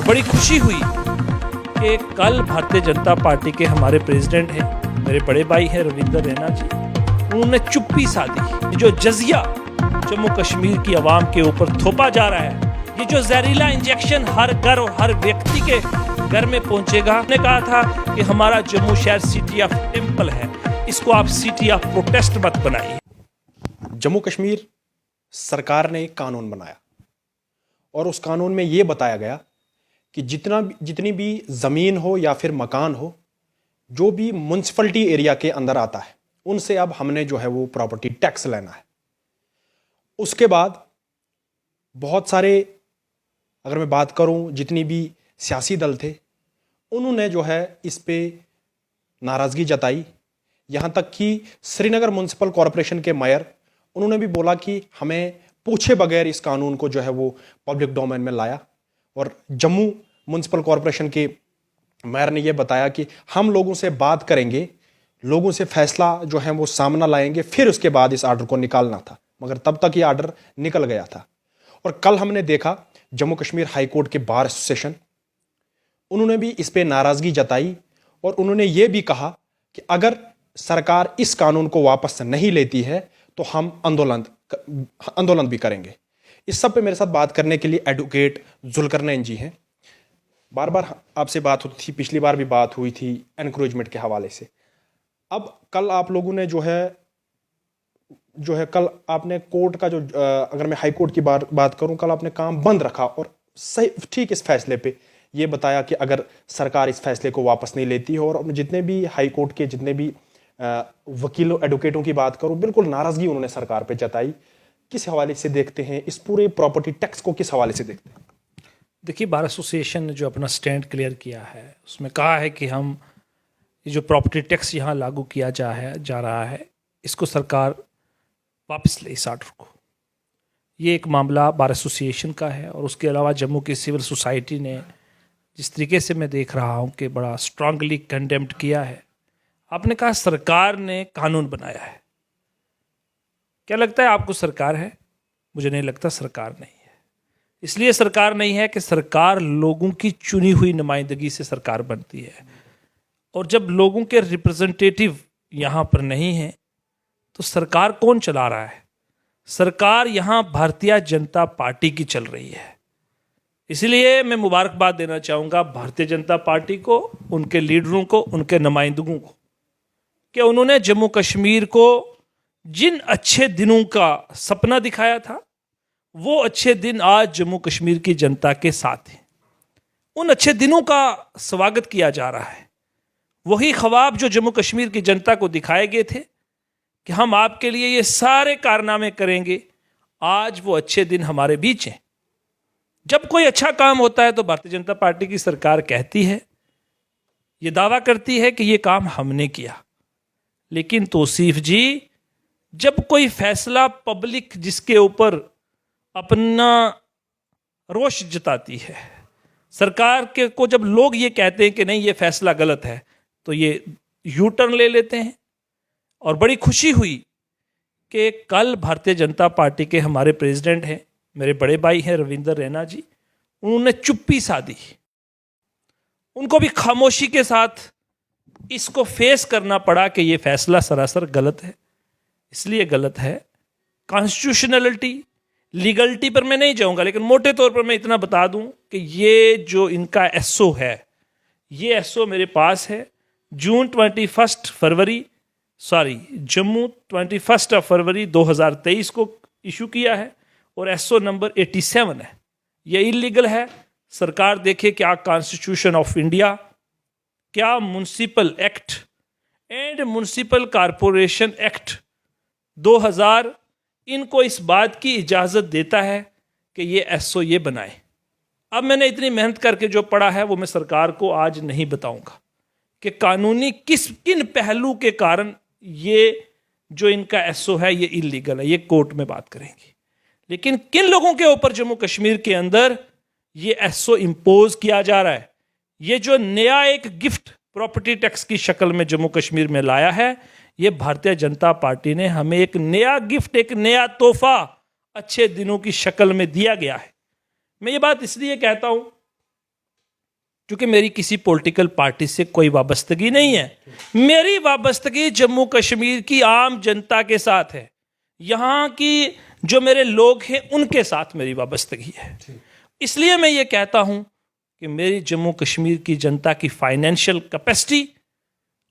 और बड़ी खुशी हुई कि कल भारतीय जनता पार्टी के हमारे प्रेसिडेंट हैं, मेरे बड़े भाई हैं रविंदर रैना जी, उन्होंने चुप्पी साधी। जो जजिया जम्मू कश्मीर की आवाम के ऊपर थोपा जा रहा है, ये जो जहरीला इंजेक्शन हर घर और हर व्यक्ति के घर में पहुंचेगा। हमने कहा था कि हमारा जम्मू शहर सिटी ऑफ टेम्पल है, इसको आप सिटी ऑफ प्रोटेस्ट मत बनाइए। जम्मू कश्मीर सरकार ने एक कानून बनाया और उस कानून में ये बताया गया कि जितनी भी ज़मीन हो या फिर मकान हो, जो भी म्यूनसिपलिटी एरिया के अंदर आता है, उनसे अब हमने जो है वो प्रॉपर्टी टैक्स लेना है। उसके बाद बहुत सारे, अगर मैं बात करूं, जितनी भी सियासी दल थे, उन्होंने जो है इस पे नाराज़गी जताई। यहाँ तक कि श्रीनगर म्यूनसिपल कॉरपोरेशन के मेयर, उन्होंने भी बोला कि हमें पूछे बगैर इस कानून को जो है वो पब्लिक डोमेन में लाया। और जम्मू म्यूनसिपल कॉरपोरेशन के मेयर ने ये बताया कि हम लोगों से बात करेंगे, लोगों से फैसला जो है वो सामना लाएंगे, फिर उसके बाद इस आर्डर को निकालना था, मगर तब तक ये आर्डर निकल गया था। और कल हमने देखा जम्मू कश्मीर हाई कोर्ट के बार एसोसिएशन, उन्होंने भी इस पे नाराज़गी जताई और उन्होंने ये भी कहा कि अगर सरकार इस कानून को वापस नहीं लेती है तो हम आंदोलन भी करेंगे। इस सब पे मेरे साथ बात करने के लिए एडवोकेट जुल्करनैन जी हैं। बार बार आपसे बात होती थी, पिछली बार भी बात हुई थी एनक्रोचमेंट के हवाले से। अब कल आप लोगों ने जो है कल आपने कोर्ट का अगर मैं हाई कोर्ट की बात करूं, कल आपने काम बंद रखा और सही ठीक इस फैसले पे ये बताया कि अगर सरकार इस फैसले को वापस नहीं लेती है, और जितने भी हाई कोर्ट के जितने भी वकीलों एडवोकेटों की बात करूं, बिल्कुल नाराज़गी उन्होंने सरकार पे जताई। किस हवाले से देखते हैं इस पूरे प्रॉपर्टी टैक्स को, किस हवाले से देखते हैं? देखिए, बार एसोसिएशन ने जो अपना स्टैंड क्लियर किया है, उसमें कहा है कि हम ये जो प्रॉपर्टी टैक्स यहाँ लागू किया जा रहा है, इसको सरकार वापस ले इस आर्डर को। ये एक मामला बार एसोसिएशन का है और उसके अलावा जम्मू की सिविल सोसाइटी ने, जिस तरीके से मैं देख रहा हूँ कि बड़ा स्ट्रांगली कंडेम्ड किया है। आपने कहा सरकार ने कानून बनाया है, क्या लगता है आपको सरकार है? मुझे नहीं लगता सरकार नहीं है। इसलिए सरकार नहीं है कि सरकार लोगों की चुनी हुई नुमाइंदगी से सरकार बनती है, और जब लोगों के रिप्रेजेंटेटिव यहाँ पर नहीं हैं तो सरकार कौन चला रहा है? सरकार यहाँ भारतीय जनता पार्टी की चल रही है। इसलिए मैं मुबारकबाद देना चाहूँगा भारतीय जनता पार्टी को, उनके लीडरों को, उनके नुमाइंदों को, कि उन्होंने जम्मू कश्मीर को जिन अच्छे दिनों का सपना दिखाया था, वो अच्छे दिन आज जम्मू कश्मीर की जनता के साथ हैं। उन अच्छे दिनों का स्वागत किया जा रहा है। वही ख्वाब जो जम्मू कश्मीर की जनता को दिखाए गए थे कि हम आपके लिए ये सारे कारनामे करेंगे, आज वो अच्छे दिन हमारे बीच हैं। जब कोई अच्छा काम होता है तो भारतीय जनता पार्टी की सरकार कहती है, ये दावा करती है कि ये काम हमने किया। लेकिन तौसीफ जी, जब कोई फैसला पब्लिक जिसके ऊपर अपना रोष जताती है, सरकार के को जब लोग ये कहते हैं कि नहीं ये फैसला गलत है, तो ये यू टर्न ले लेते हैं। और बड़ी खुशी हुई कि कल भारतीय जनता पार्टी के हमारे प्रेसिडेंट हैं, मेरे बड़े भाई हैं रविंदर रैना जी, उन्होंने चुप्पी साधी। उनको भी खामोशी के साथ इसको फेस करना पड़ा कि ये फैसला सरासर गलत है। इसलिए गलत है, कॉन्स्टिट्यूशनलिटी, लीगलिटी पर मैं नहीं जाऊंगा, लेकिन मोटे तौर पर मैं इतना बता दूं कि ये जो इनका एसओ है, ये एसओ मेरे पास है। जम्मू 21 फरवरी 2023 को इशू किया है और एसओ नंबर 87 है। ये इलीगल है। सरकार देखे क्या कॉन्स्टिट्यूशन ऑफ इंडिया, क्या municipal act and municipal corporation act 2000 इनको इस बात की इजाज़त देता है कि ये एसओ ये बनाए। अब मैंने इतनी मेहनत करके जो पढ़ा है वो मैं सरकार को आज नहीं बताऊंगा कि कानूनी किन पहलू के कारण ये जो इनका एसओ है ये इलीगल है, ये कोर्ट में बात करेंगे। लेकिन किन लोगों के ऊपर जम्मू कश्मीर के अंदर ये एसओ इंपोज किया जा रहा है, ये जो नया एक गिफ्ट प्रॉपर्टी टैक्स की शक्ल में जम्मू कश्मीर में लाया है, ये भारतीय जनता पार्टी ने हमें एक नया गिफ्ट, एक नया तोहफा अच्छे दिनों की शक्ल में दिया गया है। मैं ये बात इसलिए कहता हूं क्योंकि मेरी किसी पॉलिटिकल पार्टी से कोई वाबस्तगी नहीं है। मेरी वाबस्तगी जम्मू कश्मीर की आम जनता के साथ है, यहाँ की जो मेरे लोग हैं उनके साथ मेरी वाबस्तगी है। इसलिए मैं ये कहता हूँ कि मेरी जम्मू कश्मीर की जनता की फाइनेंशियल कैपेसिटी,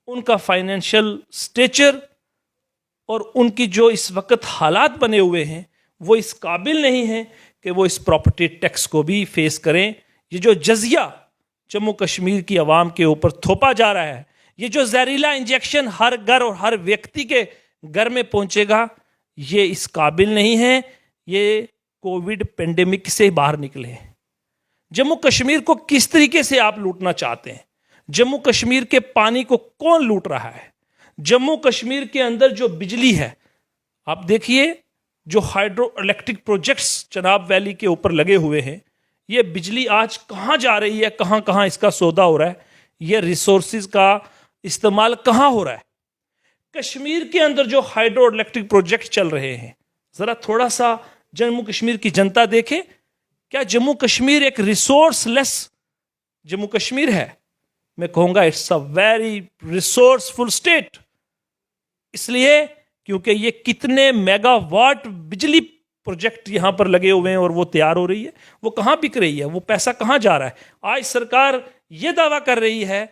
उनका फाइनेंशियल स्टेचर और उनकी जो इस वक्त हालात बने हुए हैं वो इस काबिल नहीं है कि वो इस प्रॉपर्टी टैक्स को भी फेस करें। ये जो जजिया जम्मू कश्मीर की आवाम के ऊपर थोपा जा रहा है, ये जो जहरीला इंजेक्शन हर घर और हर व्यक्ति के घर में पहुंचेगा, ये इस काबिल नहीं है। ये कोविड पेंडेमिक से बाहर निकले। जम्मू कश्मीर को किस तरीके से आप लूटना चाहते हैं? जम्मू कश्मीर के पानी को कौन लूट रहा है? जम्मू कश्मीर के अंदर जो बिजली है, आप देखिए जो hydro electric projects Chenab valley के ऊपर लगे हुए हैं, ये बिजली आज कहाँ जा रही है, कहाँ कहाँ इसका सौदा हो रहा है, ये रिसोर्सेज का इस्तेमाल कहाँ हो रहा है? कश्मीर के अंदर जो हाइड्रो इलेक्ट्रिक प्रोजेक्ट चल रहे हैं, जरा थोड़ा सा जम्मू कश्मीर की जनता देखे। क्या जम्मू कश्मीर एक रिसोर्सलेस जम्मू कश्मीर है? मैं कहूंगा it's a very resourceful state. इसलिए क्योंकि ये कितने मेगावाट बिजली प्रोजेक्ट यहां पर लगे हुए हैं और वो तैयार हो रही है, वो कहां बिक रही है, वो पैसा कहां जा रहा है? आज सरकार ये दावा कर रही है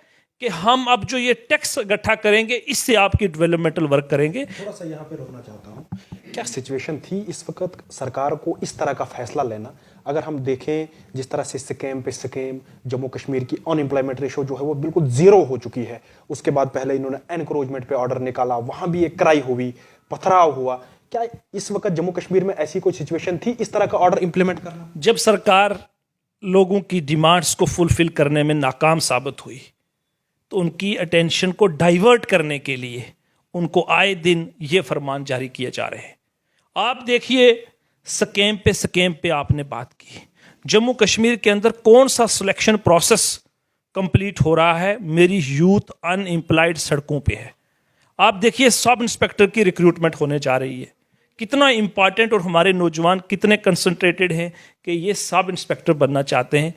कि हम अब जो ये टैक्स इकट्ठा करेंगे इससे आपकी डेवलपमेंटल वर्क करेंगे। थोड़ा सा यहाँ पे रोकना चाहता हूँ, क्या सिचुएशन थी इस वक्त सरकार को इस तरह का फैसला लेना? अगर हम देखें जिस तरह से स्कैम पे स्कैम, जम्मू कश्मीर की अनएम्प्लॉयमेंट रेशो जो है वो बिल्कुल जीरो हो चुकी है। उसके बाद पहले इन्होंने एनक्रोचमेंट पे ऑर्डर निकाला, वहां भी एक क्राई हुई, पथराव हुआ। क्या इस वक्त जम्मू कश्मीर में ऐसी कोई सिचुएशन थी इस तरह का ऑर्डर इंप्लीमेंट करना? जब सरकार लोगों की डिमांड्स को फुलफिल करने में नाकाम साबित हुई तो उनकी अटेंशन को डाइवर्ट करने के लिए उनको आए दिन ये फरमान जारी किए जा रहे हैं। आप देखिए स्कैम पे आपने बात की, जम्मू कश्मीर के अंदर कौन सा सिलेक्शन प्रोसेस कंप्लीट हो रहा है? मेरी यूथ अनएम्प्लॉयड सड़कों पे है। आप देखिए सब इंस्पेक्टर की रिक्रूटमेंट होने जा रही है, कितना इंपॉर्टेंट, और हमारे नौजवान कितने कंसंट्रेटेड हैं कि ये सब इंस्पेक्टर बनना चाहते हैं।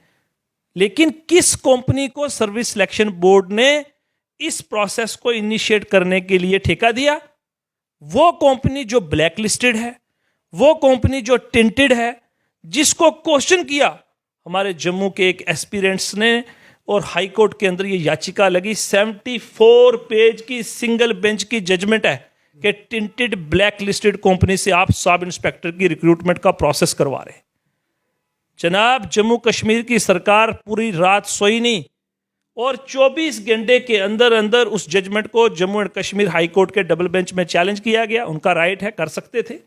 लेकिन किस कंपनी को सर्विस सिलेक्शन बोर्ड ने इस प्रोसेस को इनिशिएट करने के लिए ठेका दिया? वो कंपनी जो ब्लैक लिस्टेड है, वो कंपनी जो टिंटेड है, जिसको क्वेश्चन किया हमारे जम्मू के एक एस्पिरेंट्स ने और हाई कोर्ट के अंदर ये याचिका लगी। 74 पेज की सिंगल बेंच की जजमेंट है कि टिंटेड ब्लैक लिस्टेड कंपनी से आप सब इंस्पेक्टर की रिक्रूटमेंट का प्रोसेस करवा रहे हैं। जनाब, जम्मू कश्मीर की सरकार पूरी रात सोई नहीं और 24 घंटे के अंदर अंदर उस जजमेंट को Jammu and Kashmir high court के डबल बेंच में चैलेंज किया गया। उनका राइट है, कर सकते थे,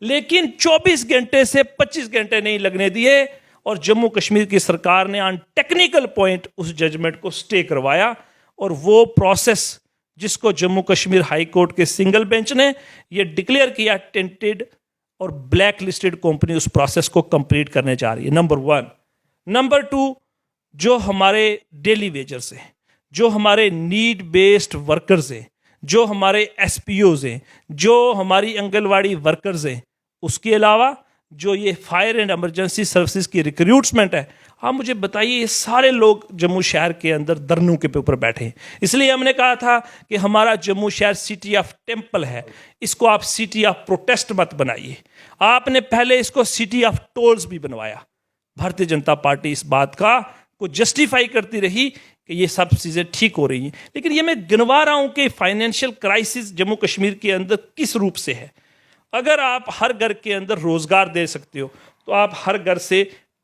लेकिन 24 घंटे से 25 घंटे नहीं लगने दिए और जम्मू कश्मीर की सरकार ने ऑन टेक्निकल पॉइंट उस जजमेंट को स्टे करवाया। और वो प्रोसेस जिसको जम्मू कश्मीर हाई कोर्ट के सिंगल बेंच ने ये डिक्लेयर किया टेंटेड और ब्लैक लिस्टेड कंपनी उस प्रोसेस को कंप्लीट करने जा रही है, नंबर 1। नंबर 2, जो हमारे डेली वेजर्स हैं, जो हमारे नीड बेस्ड वर्कर्स हैं, जो हमारे एसपीओज हैं, जो हमारी आंगनवाड़ी वर्कर्स हैं, उसके अलावा जो ये फायर एंड इमरजेंसी सर्विसेज की रिक्रूटमेंट है, आप मुझे बताइए ये सारे लोग जम्मू शहर के अंदर धरनों के ऊपर बैठे हैं। इसलिए हमने कहा था कि हमारा जम्मू शहर सिटी ऑफ टेम्पल है, इसको आप सिटी ऑफ प्रोटेस्ट मत बनाइए। आपने पहले इसको सिटी ऑफ टोल्स भी बनवाया। भारतीय जनता पार्टी इस बात का को जस्टिफाई करती रही कि ये सब चीज़ें ठीक हो रही हैं, लेकिन ये मैं गिनवा रहा हूं कि फाइनेंशियल क्राइसिस जम्मू कश्मीर के अंदर किस रूप से है। अगर आप हर घर के अंदर रोजगार दे सकते हो तो आप हर घर से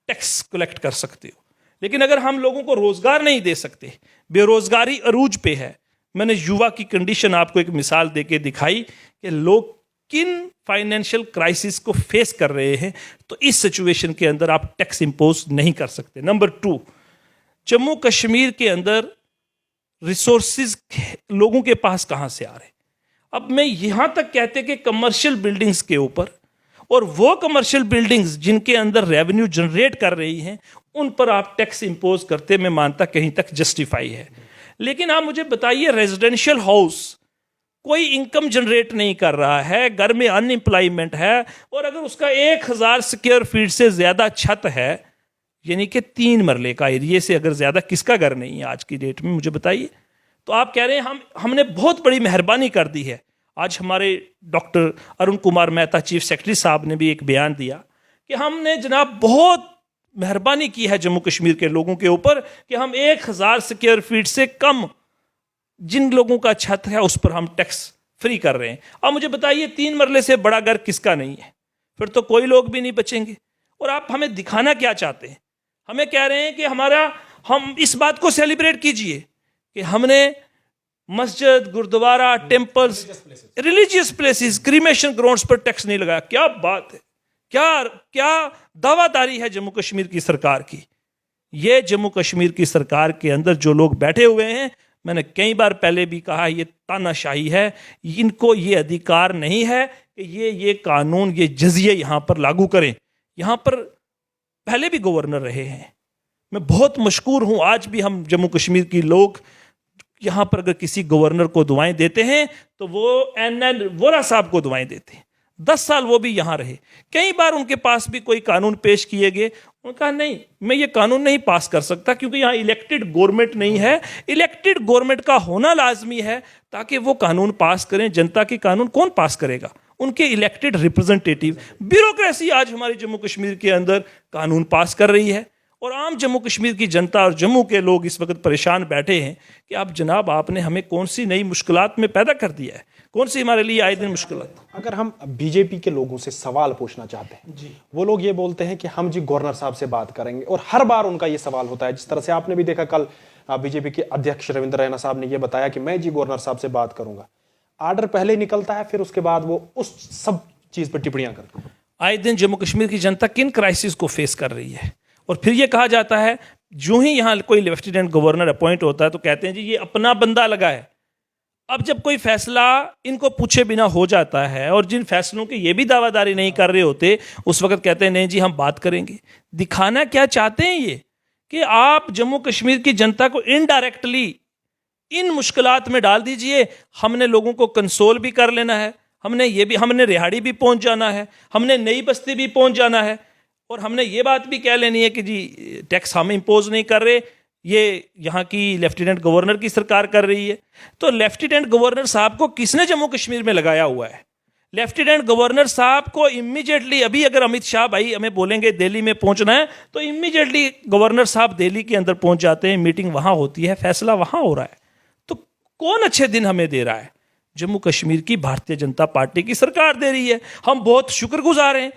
टैक्स कलेक्ट कर सकते हो, लेकिन अगर हम लोगों को रोजगार नहीं दे सकते, बेरोजगारी अरूज पे है। मैंने युवा की कंडीशन आपको एक मिसाल देके दिखाई कि लोग किन फाइनेंशियल क्राइसिस को फेस कर रहे हैं, तो इस सिचुएशन के अंदर आप टैक्स इंपोज नहीं कर सकते। नंबर 2, जम्मू कश्मीर के अंदर रिसोर्सेज लोगों के पास कहां से आ रहे हैं? अब मैं यहां तक कहते कि कमर्शियल बिल्डिंग्स के ऊपर, और वो कमर्शियल बिल्डिंग्स जिनके अंदर रेवेन्यू जनरेट कर रही हैं उन पर आप टैक्स इंपोज करते, मैं मानता कहीं तक जस्टिफाई है। लेकिन आप मुझे बताइए, रेजिडेंशियल हाउस कोई इनकम जनरेट नहीं कर रहा है, घर में अनएम्प्लॉयमेंट है, और अगर उसका 1000 स्क्वायर फीट से ज्यादा छत है, यानी कि 3 मरले का एरिया से अगर ज़्यादा किसका घर नहीं है आज की डेट में, मुझे बताइए। तो आप कह रहे हैं हमने बहुत बड़ी मेहरबानी कर दी है। आज हमारे doctor Arun Kumar Mehta chief secretary साहब ने भी एक बयान दिया कि हमने जनाब बहुत मेहरबानी की है जम्मू कश्मीर के लोगों के ऊपर कि हम 1000 स्क्वायर फीट से कम जिन लोगों का छत है उस पर हम टैक्स फ्री कर रहे हैं। अब मुझे बताइए 3 मरले से बड़ा घर किसका नहीं है? फिर तो कोई लोग भी नहीं बचेंगे। और आप हमें दिखाना क्या चाहते हैं? हमें कह रहे हैं कि हम इस बात को सेलिब्रेट कीजिए कि हमने मस्जिद, गुरुद्वारा, temples, religious places, cremation grounds पर टैक्स नहीं लगाया। क्या बात है, क्या दावादारी है जम्मू कश्मीर की सरकार की। ये जम्मू कश्मीर की सरकार के अंदर जो लोग बैठे हुए हैं, मैंने कई बार पहले भी कहा, ये तानाशाही है। इनको ये अधिकार नहीं है कि ये कानून, ये जजिए यहां पर लागू करें। यहां पर पहले भी गवर्नर रहे हैं, मैं बहुत मशकूर हूं। आज भी हम जम्मू कश्मीर की लोग यहां पर अगर किसी गवर्नर को दुआएं देते हैं तो वो NN वोरा साहब को दुआएं देते हैं। 10 साल वो भी यहां रहे। कई बार उनके पास भी कोई कानून पेश किए गए, उन्होंने कहा नहीं, मैं ये कानून नहीं पास कर सकता क्योंकि यहां इलेक्टेड गवर्नमेंट नहीं है। इलेक्टेड गवर्नमेंट का होना लाजमी है ताकि वो कानून पास करें। जनता के कानून कौन पास करेगा? उनके इलेक्टेड रिप्रेजेंटेटिव। ब्यूरोक्रेसी आज हमारी जम्मू कश्मीर के अंदर कानून पास कर रही है और आम जम्मू कश्मीर की जनता और जम्मू के लोग इस वक्त परेशान बैठे हैं कि आप जनाब, आपने हमें कौन सी नई मुश्किलात में पैदा कर दिया है? कौन सी हमारे लिए आए दिन मुश्किलात? अगर हम बीजेपी के लोगों से सवाल पूछना चाहते हैं जी, वो लोग ये बोलते हैं कि हम जी गवर्नर साहब से बात करेंगे, और हर बार उनका ये सवाल होता है। जिस तरह से आपने भी देखा, कल बीजेपी के अध्यक्ष रविंद्र रैना साहब ने यह बताया कि मैं जी गवर्नर साहब से बात करूंगा। आर्डर पहले निकलता है, फिर उसके बाद वो उस सब चीज पर टिप्पणियां करते हैं। आए दिन जम्मू कश्मीर की जनता किन क्राइसिस को फेस कर रही है, और फिर ये कहा जाता है जो ही यहां कोई लेफ्टिनेंट गवर्नर अपॉइंट होता है तो कहते हैं जी ये अपना बंदा लगा है। अब जब कोई फैसला इनको पूछे बिना हो जाता है और जिन फैसलों की ये भी दावादारी नहीं कर रहे होते, उस वक्त कहते हैं नहीं जी हम बात करेंगे। दिखाना क्या चाहते हैं ये कि आप जम्मू कश्मीर की जनता को इनडायरेक्टली इन मुश्किलात में डाल दीजिए। हमने लोगों को कंसोल भी कर लेना है, हमने रिहाड़ी भी पहुंच जाना है, हमने नई बस्ती भी पहुंच जाना है, और हमने ये बात भी कह लेनी है कि जी टैक्स हम इंपोज नहीं कर रहे, ये यहाँ की लेफ्टिनेंट गवर्नर की सरकार कर रही है। तो लेफ्टिनेंट गवर्नर साहब को किसने जम्मू कश्मीर में लगाया हुआ है? लेफ्टिनेंट गवर्नर साहब को इमीडिएटली, अभी अगर अमित शाह भाई हमें बोलेंगे दिल्ली में पहुंचना है तो इमीडिएटली गवर्नर साहब दिल्ली के अंदर पहुंच जाते हैं, मीटिंग वहां होती है, फैसला वहां हो रहा है। तो कौन अच्छे दिन हमें दे रहा है? जम्मू कश्मीर की भारतीय जनता पार्टी की सरकार दे रही है। हम बहुत शुक्रगुजार हैं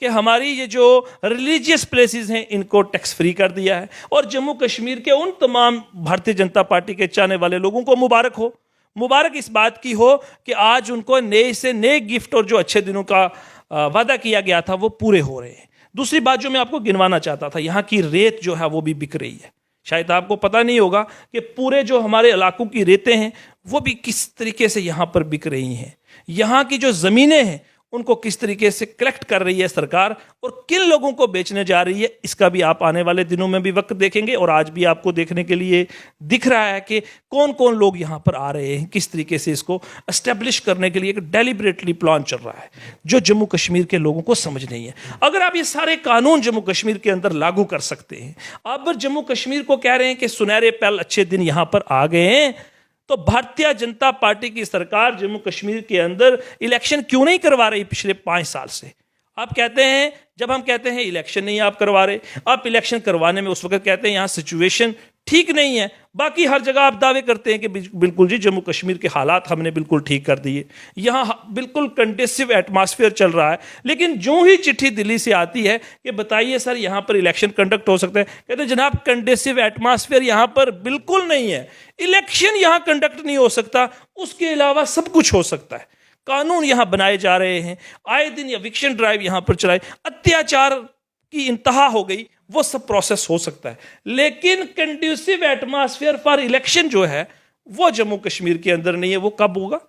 कि हमारी ये जो रिलीजियस प्लेसेस हैं इनको टैक्स फ्री कर दिया है, और जम्मू कश्मीर के उन तमाम भारतीय जनता पार्टी के चाहने वाले लोगों को मुबारक हो। मुबारक इस बात की हो कि आज उनको नए से नए गिफ्ट और जो अच्छे दिनों का वादा किया गया था वो पूरे हो रहे हैं। दूसरी बात जो मैं आपको गिनवाना चाहता था, यहाँ की रेत जो है वो भी बिक रही है। शायद आपको पता नहीं होगा कि पूरे जो हमारे इलाकों की रेतें हैं वो भी किस तरीके से यहाँ पर बिक रही हैं। यहाँ की जो ज़मीनें हैं उनको किस तरीके से कलेक्ट कर रही है सरकार और किन लोगों को बेचने जा रही है, इसका भी आप आने वाले दिनों में भी वक्त देखेंगे। और आज भी आपको देखने के लिए दिख रहा है कि कौन कौन लोग यहाँ पर आ रहे हैं, किस तरीके से इसको एस्टेब्लिश करने के लिए एक डेलिबरेटली प्लान चल रहा है जो जम्मू कश्मीर के लोगों को समझ नहीं है। अगर आप ये सारे कानून जम्मू कश्मीर के अंदर लागू कर सकते हैं, आप जम्मू कश्मीर को कह रहे हैं कि सुनहरे पल अच्छे दिन यहाँ पर आ गए हैं, तो भारतीय जनता पार्टी की सरकार जम्मू कश्मीर के अंदर इलेक्शन क्यों नहीं करवा रही पिछले 5 साल से? आप कहते हैं, जब हम कहते हैं इलेक्शन नहीं आप करवा रहे, आप इलेक्शन करवाने में उस वक्त कहते हैं यहाँ सिचुएशन ठीक नहीं है। बाकी हर जगह आप दावे करते हैं कि बिल्कुल जी जम्मू कश्मीर के हालात हमने बिल्कुल ठीक कर दिए, यहाँ बिल्कुल कंडेसिव एटमॉस्फेयर चल रहा है। लेकिन जो ही चिट्ठी दिल्ली से आती है कि बताइए सर यहाँ पर इलेक्शन कंडक्ट हो सकता है, कहते हैं जनाब कंडेसिव एटमॉस्फेयर यहाँ पर बिल्कुल नहीं है, इलेक्शन यहाँ कंडक्ट नहीं हो सकता, उसके अलावा सब कुछ हो सकता है। कानून यहाँ बनाए जा रहे हैं, आए दिन एविक्शन ड्राइव यहाँ पर चलाए, अत्याचार की इंतहा हो गई, वो सब प्रोसेस हो सकता है। लेकिन कंड्यूसिव एटमॉस्फेयर फॉर इलेक्शन जो है वो जम्मू कश्मीर के अंदर नहीं है। वो कब होगा?